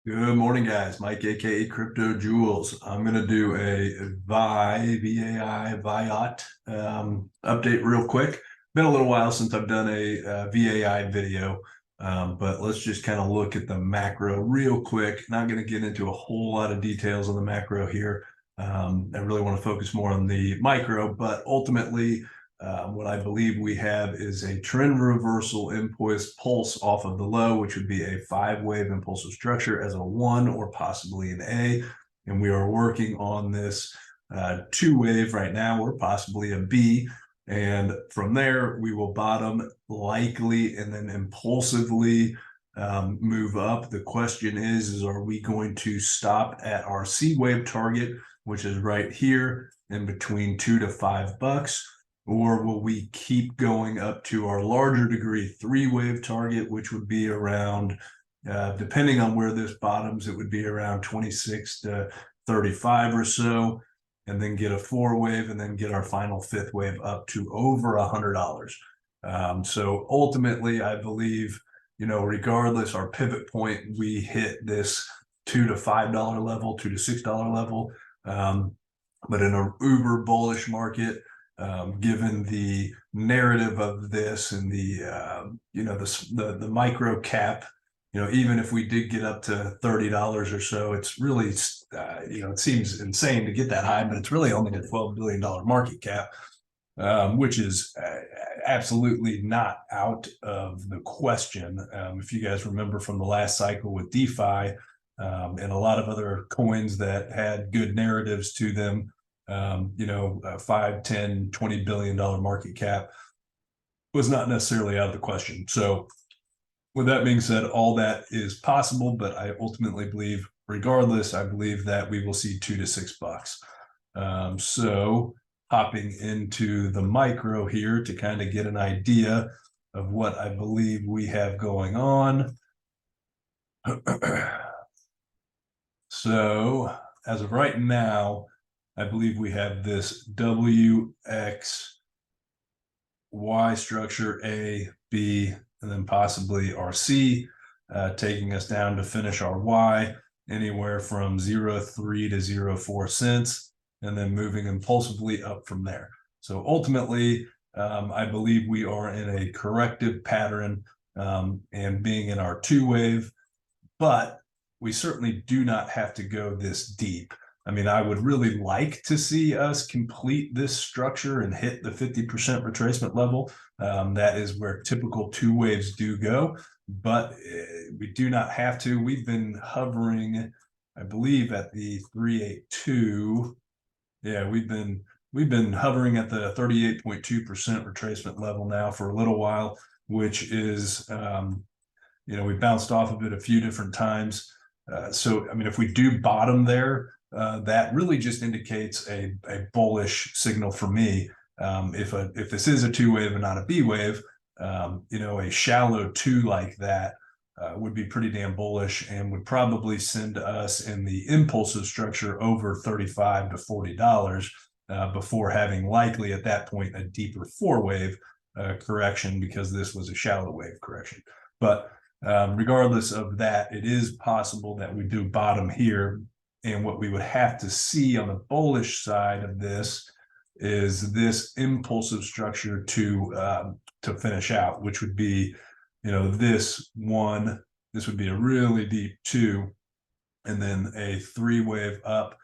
Good morning, guys. Mike, aka Crypto Jewels. I'm gonna do a VAI Vaiot update real quick. Been a little while since I've done a VAI video, but let's just kind of look at the macro real quick. Not going to get into a whole lot of details on the macro here. I really want to focus more on the micro, but ultimately, what I believe we have is a trend reversal impulse pulse off of the low, which would be a 5-wave impulsive structure as a 1 or possibly an A. And we are working on this 2-wave right now, or possibly a B. And from there, we will bottom likely and then impulsively move up. The question is are we going to stop at our C wave target, which is right here in between $2 to $5? Or will we keep going up to our larger degree 3-wave target, which would be around, depending on where this bottoms, it would be around 26 to 35 or so, and then get a 4-wave and then get our final 5th wave up to over $100. So ultimately, I believe, regardless, our pivot point, we hit this $2 to $5 level, $2 to $6 level. But in an uber bullish market, given the narrative of this and the micro cap, even if we did get up to $30 or so, it's really, it seems insane to get that high, but it's really only a $12 billion market cap, which is absolutely not out of the question. If you guys remember from the last cycle with DeFi and a lot of other coins that had good narratives to them, 5, 10, $20 billion market cap was not necessarily out of the question. So with that being said, all that is possible, but I ultimately believe, regardless, I believe that we will see $2 to $6. So hopping into the micro here to kind of get an idea of what I believe we have going on. So as of right now, I believe we have this WXY structure, A, B, and then possibly our C, taking us down to finish our Y anywhere from 0.3 to 0.4 cents, and then moving impulsively up from there. So ultimately, I believe we are in a corrective pattern and being in our 2-wave, but we certainly do not have to go this deep. I mean, I would really like to see us complete this structure and hit the 50% retracement level. That is where typical 2-waves do go, but we do not have to. We've been hovering, I believe, at the 382. Yeah, we've been hovering at the 38.2% retracement level now for a little while, which is, we bounced off of it a few different times. So, I mean, if we do bottom there, that really just indicates a bullish signal for me. If this is a 2-wave and not a B wave, a shallow 2 like that would be pretty damn bullish and would probably send us in the impulsive structure over $35 to $40 before having likely at that point a deeper 4-wave correction, because this was a shallow wave correction. But regardless of that, it is possible that we do bottom here. And what we would have to see on the bullish side of this is this impulsive structure to finish out, which would be, this one. This would be a really deep 2, and then a 3-wave up,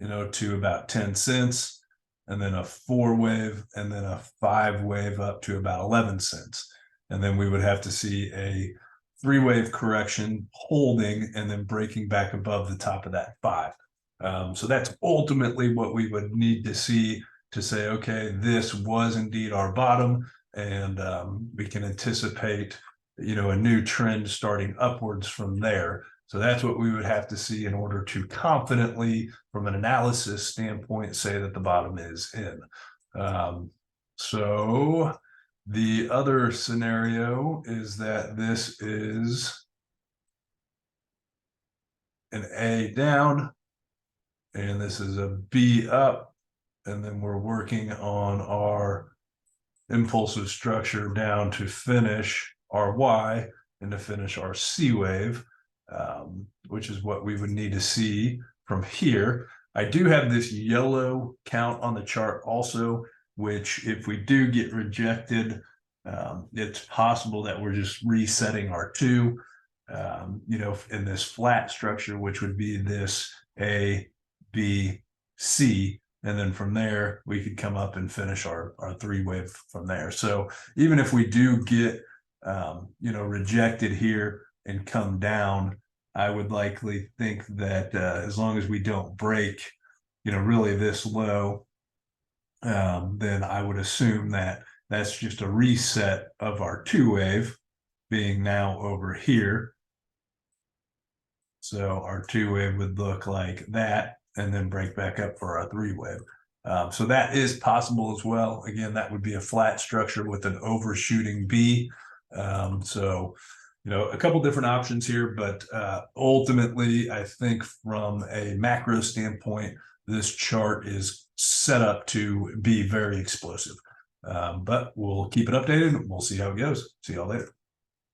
to about 10 cents, and then a 4-wave, and then a 5-wave up to about 11 cents. And then we would have to see a 3-wave correction holding and then breaking back above the top of that 5. So that's ultimately what we would need to see to say, okay, this was indeed our bottom, and we can anticipate, a new trend starting upwards from there. So that's what we would have to see in order to confidently, from an analysis standpoint, say that the bottom is in. So the other scenario is that this is an A down, and this is a B up, and then we're working on our impulsive structure down to finish our Y and to finish our C wave. which is what we would need to see from here. I do have this yellow count on the chart also, which if we do get rejected, it's possible that we're just resetting our two, in this flat structure, which would be this A, B, C. And then from there, we could come up and finish our three wave from there. So even if we do get, rejected here and come down, I would likely think that as long as we don't break, really this low, then I would assume that that's just a reset of our two wave being now over here. So our two wave would look like that and then break back up for our three wave. So that is possible as well. Again, that would be a flat structure with an overshooting B. A couple different options here, but ultimately, I think from a macro standpoint, this chart is set up to be very explosive. But we'll keep it updated and we'll see how it goes. See y'all later.